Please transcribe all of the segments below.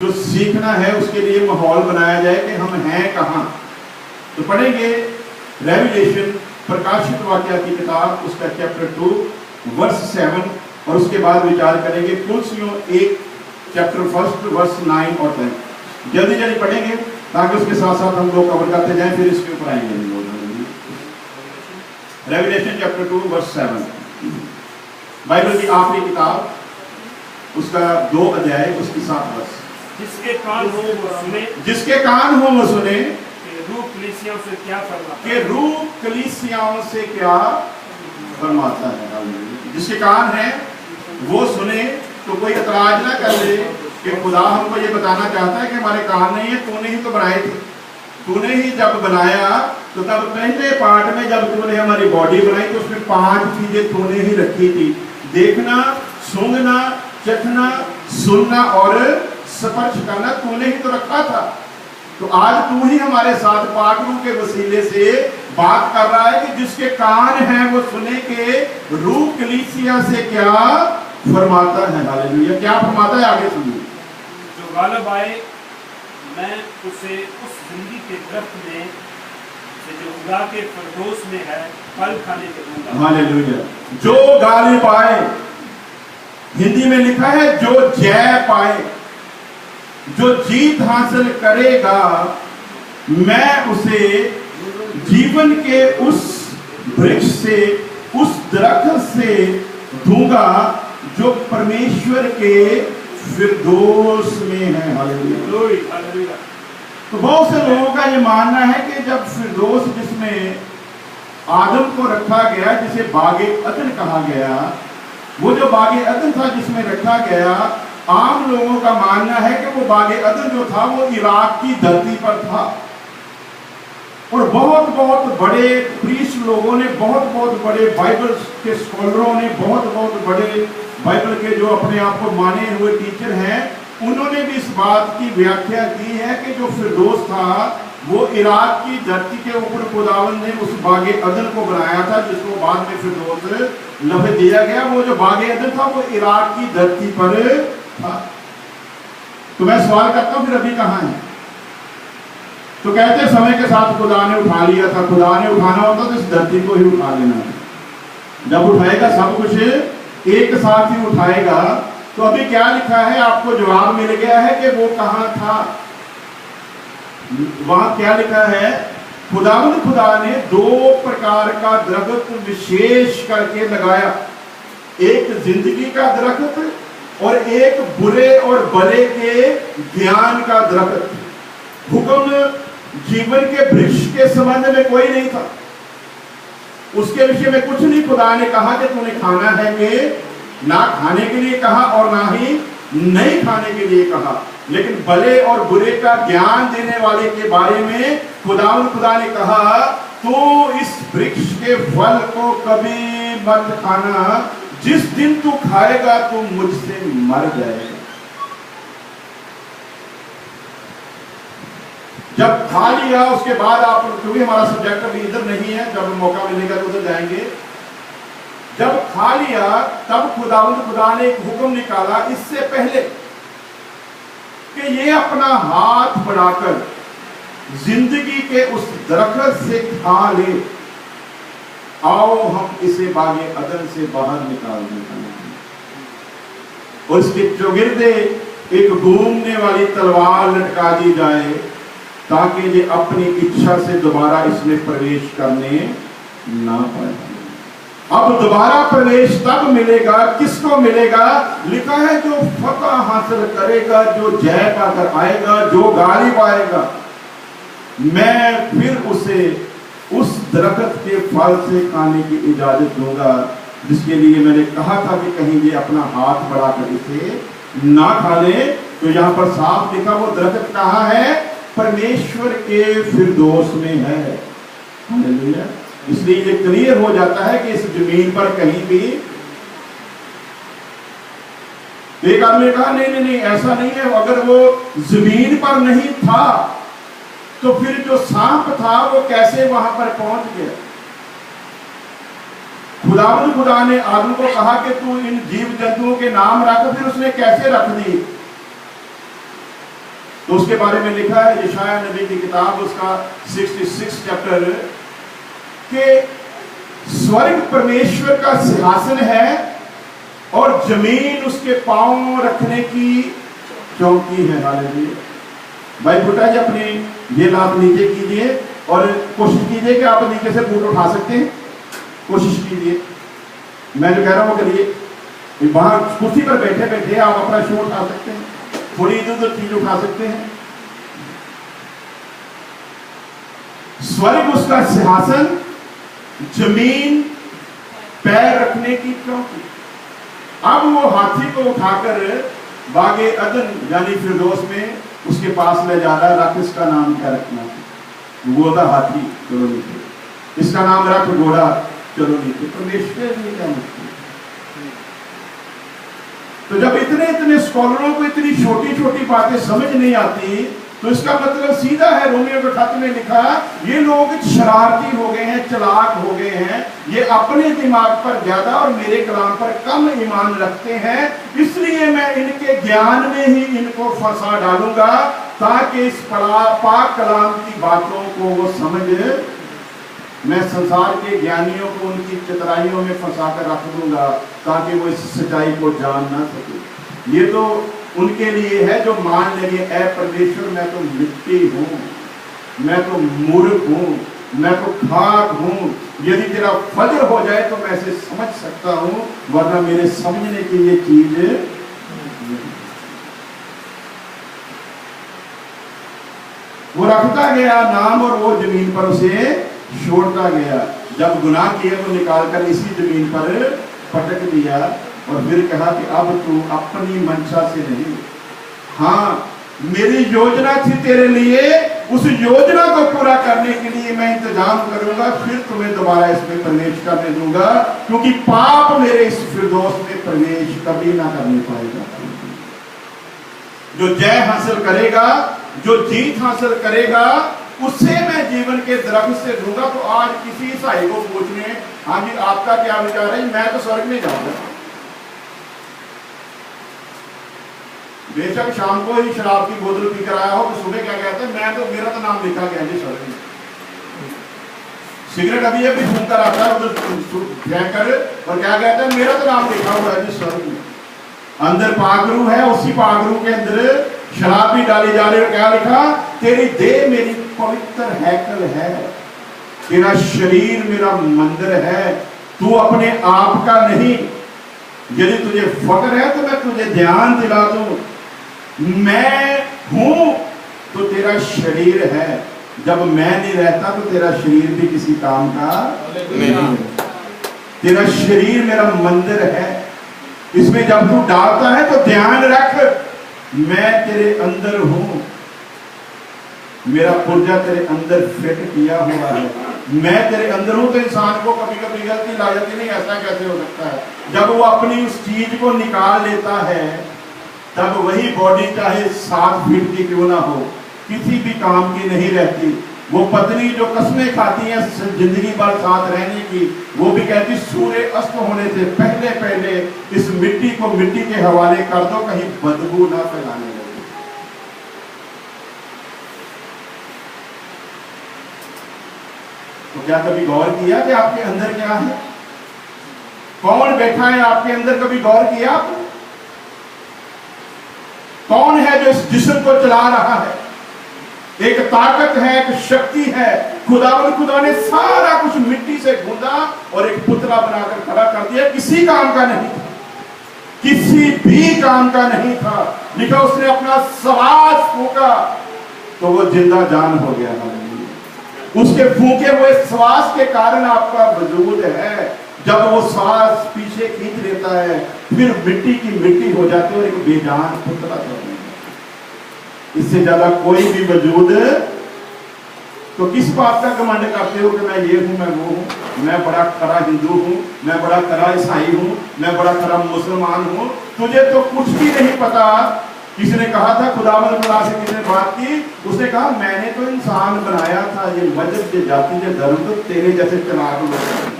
जो सीखना है उसके लिए माहौल बनाया जाए कि हम हैं कहाँ। तो पढ़ेंगे रेवलेशन प्रकाशित वाक्य की किताब उसका चैप्टर 2 वर्स 7 और उसके बाद विचार करेंगे कुलसियों 1 चैप्टर 1 वर्स 9 और 10। जल्दी जल्दी पढ़ेंगे ताकि उसके साथ साथ हम लोग कवर करते जाएं, फिर इसके ऊपर आएंगे। रेवलेशन चैप्टर 2 वर्स 7 बाइबल की आखिरी किताब उसका 2 अध्याय उसकी 7 वर्ष। जिसके कान हो वो सुने, जिसके कान हो वो सुने कि रूह कलीसियाओं से क्या फरमाता है। कि रूह कलीसियाओं से क्या फरमाता है। जिसके कान है वो सुने। तो कोई एतराज ना कर ले कि खुदा हमको ये बताना चाहता है कि हमारे कान नहीं है, तूने ही तो बनाए थे। तूने ही जब बनाया तो तब पहले पार्ट में जब तूने हमारी बॉडी बनाई तो उसमें 5 चीजें तूने ही रखी थी, देखना, सूंघना, चखना, सुनना और स्पर्श करना, तूने ही तो रखा था। तो आज तू ही हमारे साथ पाठों के वसीले से बात कर रहा है कि जिसके कान हैं वो सुने के रूह कलीसिया से क्या फरमाता है। हालेलुया। क्या फरमाता है आगे सुनिए। जो गालिब आए मैं उसे उस जिंदगी के दरख्त में से जो खुदा के फिरदौस में है फल खाने को दूंगा। हालेलुया। जो गालिब आए, हिंदी में लिखा है जो जय पाए, जो जीत हासिल करेगा, मैं उसे जीवन के उस वृक्ष से, उस दरख्त से दूंगा जो परमेश्वर के फिरदौस में है। हालेलुया। तो बहुत से लोगों का ये मानना है कि जब फिरदौस जिसमें आदम को रखा गया, जिसे बागे अदन कहा गया, वो जो बागे अदन था जिसमें रखा गया, आम लोगों का मानना है कि वो बागे अदन जो था वो इराक की धरती पर था। और बहुत बहुत बड़े प्रीस्ट लोगों ने, बहुत बड़े बाइबल के स्कॉलरों ने, बहुत बड़े बाइबल के जो अपने आप को माने हुए टीचर हैं, उन्होंने भी इस बात की व्याख्या की है कि जो फिरदौस था वो इराक की धरती के ऊपर खुदावंद ने उस बागे अदन को बनाया था, जिसको बाद में फिरदौस लफ्ज़ दिया गया। वो जो बागे अदन था वो इराक की धरती पर था। तो मैं सवाल करता हूं फिर अभी कहां है? तो कहते हैं समय के साथ खुदा ने उठा लिया था। खुदा ने उठाना होता तो इस धरती को ही उठा लेना था। जब उठाएगा सब कुछ एक साथ ही उठाएगा। तो अभी क्या लिखा है? आपको जवाब मिल गया है कि वो कहां था। वहां क्या लिखा है? खुदा ने 2 प्रकार का दरख्त विशेष करके लगाया, एक जिंदगी का दरख्त और एक बुरे और भले के ज्ञान का दरख्त। हुक्म जीवन के वृक्ष के संबंध में कोई नहीं था, उसके विषय में कुछ नहीं खुदा ने कहा कि तूने खाना है कि ना खाने के लिए कहा और ना ही नहीं खाने के लिए कहा। लेकिन भले और बुरे का ज्ञान देने वाले के बारे में खुदा ने कहा तो इस वृक्ष के फल को कभी मत खाना, जिस दिन तू खाएगा तू मुझसे मर जाएगा। जब खा लिया उसके बाद आप, क्योंकि हमारा सब्जेक्ट अभी इधर नहीं है, जब मौका मिलेगा तो उधर जाएंगे। जब खा लिया तब खुदा ने एक हुक्म निकाला इससे पहले कि ये अपना हाथ बढ़ाकर जिंदगी के उस दरख्त से खा ले, आओ हम इसे बागे अदन से बाहर निकाल दें। और इसके चौगिर्दे एक घूमने वाली तलवार लटका दी जाए ताकि ये अपनी इच्छा से दोबारा इसमें प्रवेश करने ना पाए। अब दोबारा प्रवेश तब मिलेगा, किसको मिलेगा? लिखा है जो फतह हासिल करेगा, जो जय पाकर आएगा, जो गालिब आएगा, मैं फिर उसे उस दरख्त के फल से खाने की इजाजत दूंगा जिसके लिए मैंने कहा था कि कहीं ये अपना हाथ बढ़ाकर इसे ना खा ले। तो यहाँ पर साफ लिखा वो दरख्त कहाँ है? परमेश्वर के फिरदौस में है। हालेलुया। इसलिए ये क्लियर हो जाता है कि इस जमीन पर कहीं भी, एक आदमी ने कहा नहीं ऐसा नहीं है, अगर वो जमीन पर नहीं था तो फिर जो सांप था वो कैसे वहां पर पहुंच गया? खुदा ने आदम को कहा कि तू इन जीव जंतुओं के नाम रख, फिर उसने कैसे रख दी? तो उसके बारे में लिखा है यशायाह नबी की किताब उसका 66 चैप्टर के स्वर्ग परमेश्वर का सिंहासन है और जमीन उसके पांव रखने की चौकी है। हालेलुया। भाई बुटा जी अपनी ये लात नीचे कीजिए और कोशिश कीजिए कि आप नीचे से बूट उठा सकते हैं, कोशिश कीजिए। मैं जो कह रहा हूं करिए। वहां कुर्सी पर बैठे बैठे आप अपना शू उठा सकते हैं, थोड़ी इधर उधर चीज उठा सकते हैं। स्वर्ग उसका सिंहासन, जमीन पैर रखने की चौकी। अब वो हाथी को उठाकर बागे अदन यानी फिरदौस में उसके पास ले जा रहा है। रख इसका नाम क्या रखना है? घोड़ा हाथी, चलो नीचे। इसका नाम रख घोड़ा, चलो नीचे। परमेश्वर ने क्या मुश्किल। तो जब इतने इतने स्कॉलरों को इतनी छोटी छोटी बातें समझ नहीं आती, तो इसका मतलब सीधा है। रोमियो के खत में लिखा, ये लोग शरारती हो गए हैं, चालाक हो गए हैं, ये अपने दिमाग पर ज्यादा और मेरे कलाम पर कम ईमान रखते हैं, इसलिए मैं इनके ज्ञान में ही इनको फंसा डालूंगा ताकि इस पाक कलाम की बातों को वो समझ, मैं संसार के ज्ञानियों को उनकी चतुराइयों में फंसा कर रख दूंगा ताकि वो इस सच्चाई को जान ना सके। ये तो उनके लिए है जो मान लेंगे, ऐ परमेश्वर मैं तो मिट्टी हूं, मैं तो मूर्ख हूं, मैं तो खाक हूं, यदि तेरा फजर हो जाए तो मैं इसे समझ सकता हूं, वरना मेरे समझने की ये चीज वो रखता गया नाम और वो जमीन पर उसे छोड़ता गया। जब गुनाह किया तो निकालकर इसी जमीन पर पटक दिया और फिर कहा कि अब तू अपनी मंशा से नहीं, हाँ मेरी योजना थी तेरे लिए, उस योजना को पूरा करने के लिए मैं इंतजाम करूंगा, फिर तुम्हें दोबारा इसमें प्रवेश करने दूंगा, क्योंकि पाप मेरे इस फिरदौस में प्रवेश कभी ना करने पाएगा। जो जय हासिल करेगा, जो जीत हासिल करेगा, उससे मैं जीवन के दरख्त से दूंगा। तो आज किसी ईसाई को पूछने, हाँ जी आपका क्या विचार है, मैं तो स्वर्ग में जाऊंगा। बेशक शाम को ही शराब की बोतल पी कर आया हो तो सुबह क्या कहते हैं, मैं तो मेरा तो नाम लिखा गया जी स्वर्ग में। सिगरेट अभी अभी घूम कर आता है उधर कर, और क्या कहते हैं, मेरा तो नाम लिखा हुआ है जी स्वर्ग में। अंदर पागरू है, उसी पागरू के अंदर शराब भी डाली जा रही है। क्या लिखा, तेरी देह मेरी पवित्र हैकल है, तेरा शरीर मेरा मंदिर है, तू अपने आप का नहीं। यदि तुझे फक्र है तो मैं तुझे ध्यान दिला दूं, मैं हूं तो तेरा शरीर है, जब मैं नहीं रहता तो तेरा शरीर भी किसी काम का नहीं है। तेरा शरीर मेरा मंदिर है, इसमें जब तू डालता है तो ध्यान रख, मैं तेरे अंदर हूं, मेरा पुर्जा तेरे अंदर फिट किया हुआ है, मैं तेरे अंदर हूं। तो इंसान को कभी कभी गलती ला जाती, नहीं ऐसा कैसे हो सकता है। जब वो अपनी उस चीज को निकाल लेता है, तब वही बॉडी चाहे 7 फीट की क्यों ना हो, किसी भी काम की नहीं रहती। वो पत्नी जो कसमें खाती है जिंदगी भर साथ रहने की, वो भी कहती सूर्य अस्त होने से पहले पहले इस मिट्टी को मिट्टी के हवाले कर दो, कहीं बदबू ना फैलाने लगे। तो क्या कभी गौर किया कि आपके अंदर क्या है, कौन बैठा है आपके अंदर? कभी गौर किया आपने? कौन है जो इस जिस्म को चला रहा है? एक ताकत है, एक शक्ति है। खुदा ने सारा कुछ मिट्टी से गूंदा और एक पुतला बनाकर खड़ा कर दिया। किसी काम का नहीं था, किसी भी काम का नहीं था। लिखा उसने अपना श्वास फूका तो वो जिंदा जान हो गया। उसके फूके हुए श्वास के कारण आपका वजूद है। जब वो श्वास पीछे खींच लेता है, फिर मिट्टी की मिट्टी हो जाती है और एक बेजान पुतला बन। इससे ज्यादा कोई भी वजूद, तो किस बात का घमंड करते हो कि मैं ये हूं, मैं वो हूं, मैं बड़ा खरा हिंदू हूं, मैं बड़ा खरा ईसाई हूं, मैं बड़ा खरा मुसलमान हूं? तुझे तो कुछ भी नहीं पता। किसी ने कहा था, खुदावंद खुदा से किसी ने बात की, उसने कहा मैंने तो इंसान बनाया था, ये मजहब, ये जाति, ये धर्म तो तेरे जैसे चलाक लोग।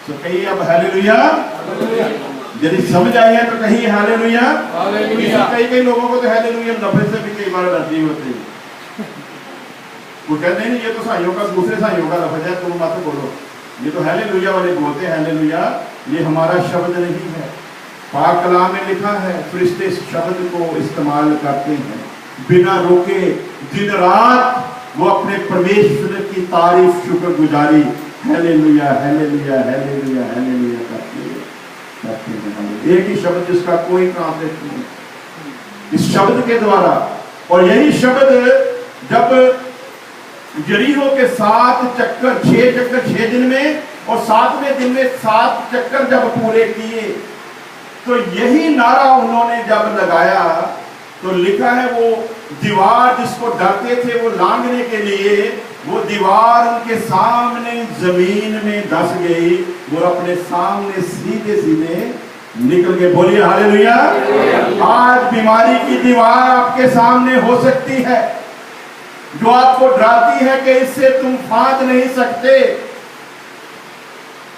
तो कहिए अब हालेलुया। यदि समझ आई है तो कहीं हालेलुया। हालेलुया। कई लोगों को तो हालेलुया लफे से भी कई बार एलर्जी होती है। वो कहते हैं ये तो साइयों का, दूसरे साइयों का लफज है, तुम मत बोलो। ये तो हालेलुया वाले बोलते हैं हालेलुया, ये हमारा शब्द नहीं है। पाक कलाम में लिखा है फरिश्ते इस शब्द को इस्तेमाल करते हैं बिना रोके, दिन रात वो अपने परमेश्वर की तारीफ शुक्रगुजारी हालेलुया हालेलुया हालेलुया हालेलुया करते हैं। एक ही शब्द जिसका कोई ट्रांसलेशन नहीं, इस शब्द के द्वारा। और यही शब्द जब यरीहो के 7 चक्कर 6 चक्कर 6 दिन में और 7वें दिन में 7 चक्कर जब पूरे किए, तो यही नारा उन्होंने जब लगाया तो लिखा है वो दीवार जिसको डरते थे वो लांघने के लिए, वो दीवार उनके सामने जमीन में धस गई और अपने सामने सीधे सीधे निकल गए। बोलिए हालेलुया। आज बीमारी की दीवार आपके सामने हो सकती है जो आपको डराती है कि इससे तुम फांद नहीं सकते,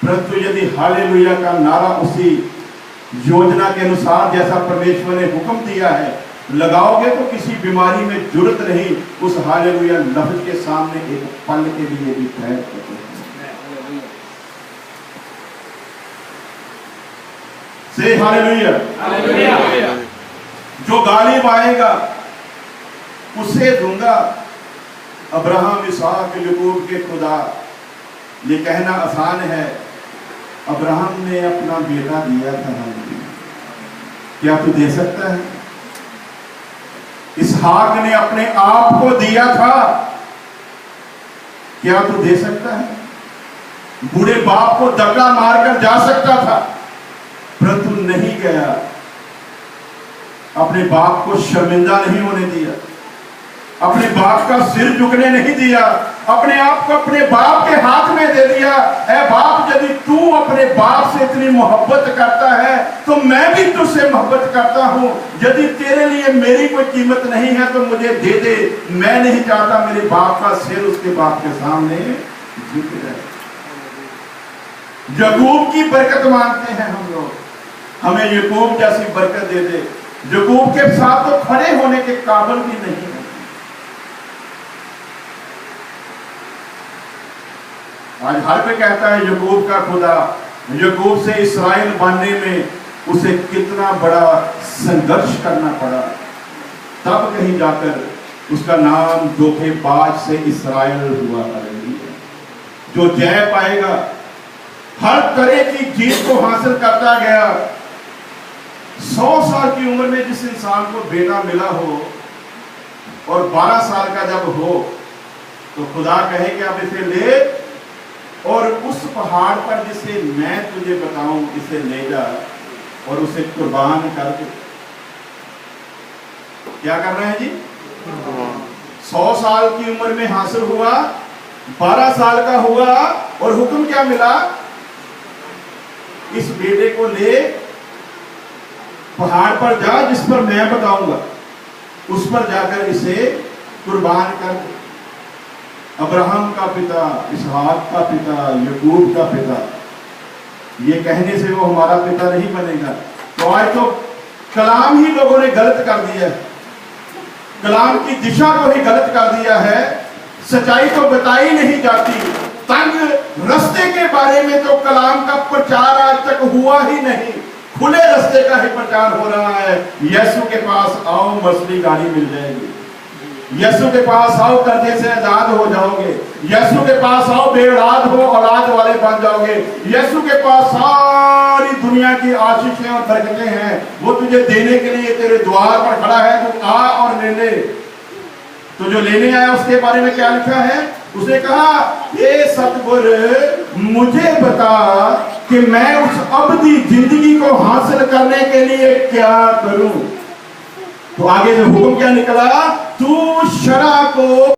परंतु यदि हालेलुया का नारा उसी योजना के अनुसार जैसा परमेश्वर ने हुक्म दिया है लगाओगे तो किसी बीमारी में जुर्रत नहीं उस हालेलुया लफ्ज के सामने एक पल के लिए भी ठहर सकते। से हालेलुया। जो गाली पाएगा उसे दूंगा अब्राहम इसहाक याकूब के खुदा। ये कहना आसान है, अब्राहम ने अपना बेटा दिया था, क्या तू दे सकता है? इसहाक ने अपने आप को दिया था, क्या तू दे सकता है? बूढ़े बाप को धक्का मारकर जा सकता था परंतु नहीं गया, अपने बाप को शर्मिंदा नहीं होने दिया, अपने बाप का सिर झुकने नहीं दिया, अपने आप को अपने बाप के हाथ में दे दिया। ऐ बाप, यदि तू अपने बाप से इतनी मोहब्बत करता है तो मैं भी तुझसे मोहब्बत करता हूं। यदि तेरे लिए मेरी कोई कीमत नहीं है तो मुझे दे दे। मैं नहीं चाहता मेरे बाप का सिर उसके बाप के सामने झुक जाए। याकूब की बरकत मांगते हैं हम लोग, हमें याकूब जैसी बरकत दे दे। याकूब के साथ तो खड़े होने के काबिल भी नहीं है। आज हर कोई कहता है याकूब का खुदा, याकूब से इस्राएल बनने में उसे कितना बड़ा संघर्ष करना पड़ा, तब कहीं जाकर उसका नाम धोखेबाज से इस्राएल हुआ। जो जय पाएगा, हर तरह की जीत को हासिल करता गया। 100 साल की उम्र में जिस इंसान को बेटा मिला हो और 12 साल का जब हो तो खुदा कहे कि अब इसे ले और उस पहाड़ पर जिसे मैं तुझे बताऊं इसे ले जा और उसे कुर्बान कर दे। क्या करना है जी? 100 साल की उम्र में हासिल हुआ, 12 साल का हुआ और हुक्म क्या मिला? इस बेटे को ले पहाड़ पर जा जिस पर मैं बताऊंगा, उस पर जाकर इसे कुर्बान कर दे। अब्राहम का पिता, इसहाक का पिता, याकूब का पिता, ये कहने से वो हमारा पिता नहीं बनेगा। तो आज तो कलाम ही लोगों ने गलत कर दिया है, कलाम की दिशा को ही गलत कर दिया है। सच्चाई तो बताई नहीं जाती। तंग रास्ते के बारे में तो कलाम का प्रचार आज तक हुआ ही नहीं, खुले रास्ते का ही प्रचार हो रहा है। यीशु के पास आओ, मछली गाड़ी मिल जाएगी। यीशु के पास आओ, कर्जे से आजाद हो जाओगे। यीशु के पास आओ, बेऔलाद हो औलाद वाले बन जाओगे। यीशु के पास सारी दुनिया की आशीषें और बरकतें हैं, वो तुझे देने के लिए तेरे द्वार पर खड़ा है। तू आ और ले ले। तो जो लेने आया उसके बारे में क्या लिखा है? उसने कहा, ये सतगुर मुझे बता कि मैं उस अबदी जिंदगी को हासिल करने के लिए क्या करूं। तो आगे जो हुक्म क्या निकला? तू शरा को